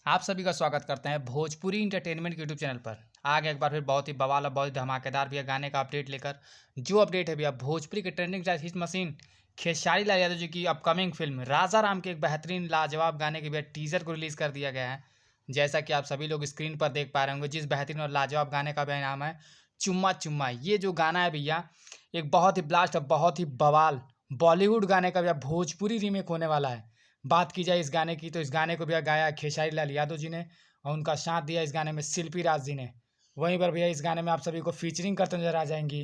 आप सभी का स्वागत करते हैं भोजपुरी इंटरटेनमेंट के यूट्यूब चैनल पर। आगे एक बार फिर बहुत ही बवाल और बहुत ही धमाकेदार भैया गाने का अपडेट लेकर। जो अपडेट है भैया भोजपुरी के trending hit machine Khesari Lal Yadav ji की अपकमिंग फिल्म राजा राम के एक बेहतरीन लाजवाब गाने के भैया टीजर को रिलीज कर दिया गया है। जैसा कि आप सभी लोग स्क्रीन पर देख पा रहे होंगे, जिस बेहतरीन और लाजवाब गाने का भैया नाम है चुम्मा चुम्मा। ये जो गाना है भैया एक बहुत ही ब्लास्ट और बहुत ही बवाल बॉलीवुड गाने का भैया भोजपुरी रीमेक होने वाला है। बात की जाए इस गाने की तो इस गाने को भैया गाया है खेसारी लाल यादव जी ने और उनका साथ दिया इस गाने में शिल्पी राज जी ने। वहीं पर भैया इस गाने में आप सभी को फीचरिंग करते नजर आ जाएंगी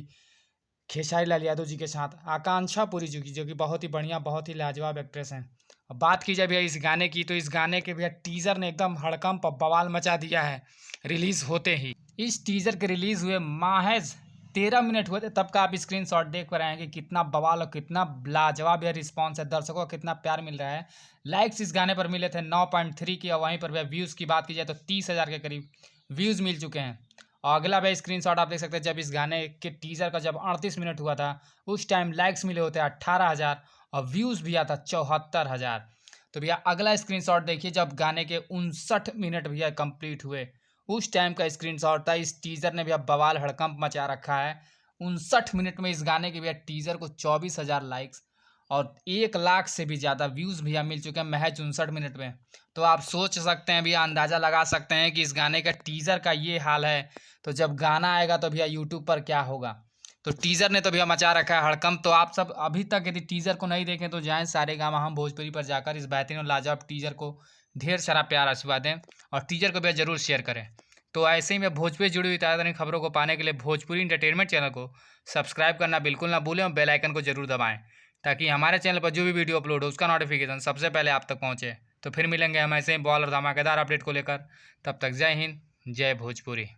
खेसारी लाल यादव जी के साथ आकांक्षा पुरी जी की, जो कि बहुत ही बढ़िया बहुत ही लाजवाब एक्ट्रेस हैं। अब बात की जाए भैया इस गाने की तो इस गाने के भैया टीजर ने एकदम हड़कंप और बवाल मचा दिया है रिलीज होते ही। इस टीजर के रिलीज हुए महज 13 मिनट हुए थे तब का आप स्क्रीनशॉट देख पा रहे हैं कि कितना बवाल और कितना लाजवाब यह रिस्पॉन्स है, दर्शकों का कितना प्यार मिल रहा है। लाइक्स इस गाने पर मिले थे 9.3 की और वहीं पर भैया व्यूज़ की बात की जाए तो 30,000 के करीब व्यूज़ मिल चुके हैं। और अगला भाई स्क्रीनशॉट आप देख सकते हैं, जब इस गाने के टीजर का जब 38 मिनट हुआ था उस टाइम लाइक्स मिले होते 18,000 और व्यूज़ भी आता 74,000। तो भैया अगला स्क्रीनशॉट देखिए, जब गाने के 59 मिनट भैया कंप्लीट हुए उस टाइम का स्क्रीनशॉट था। इस टीजर ने भैया बवाल हड़कंप मचा रखा है। 59 मिनट में इस गाने के भैया टीजर को 24,000 लाइक्स और 1 लाख से भी ज़्यादा व्यूज़ भैया मिल चुके हैं महज 59 मिनट में। तो आप सोच सकते हैं भैया, अंदाज़ा लगा सकते हैं कि इस गाने का टीज़र का ये हाल है तो जब गाना आएगा तो भैया यूट्यूब पर क्या होगा। तो टीज़र ने तो भैया मचा रखा है हड़कंप। तो आप सब अभी तक यदि टीज़र को नहीं देखें तो जाएं सारेगामा हम भोजपुरी पर जाकर इस बेहतरीन और लाजवाब टीज़र को ढेर सारा प्यार आशीर्वाद दें और टीज़र को भैया ज़रूर शेयर करें। तो ऐसे ही मैं भोजपुरी जुड़ी हुई ताज़ा खबरों को पाने के लिए भोजपुरी इंटरटेनमेंट चैनल को सब्सक्राइब करना बिल्कुल ना भूलें और बेल आइकन को जरूर दबाएं ताकि हमारे चैनल पर जो भी वीडियो अपलोड हो उसका नोटिफिकेशन सबसे पहले आप तक पहुंचे। तो फिर मिलेंगे हम ऐसे ही बॉल और धमाकेदार अपडेट को लेकर। तब तक जय हिंद, जय भोजपुरी।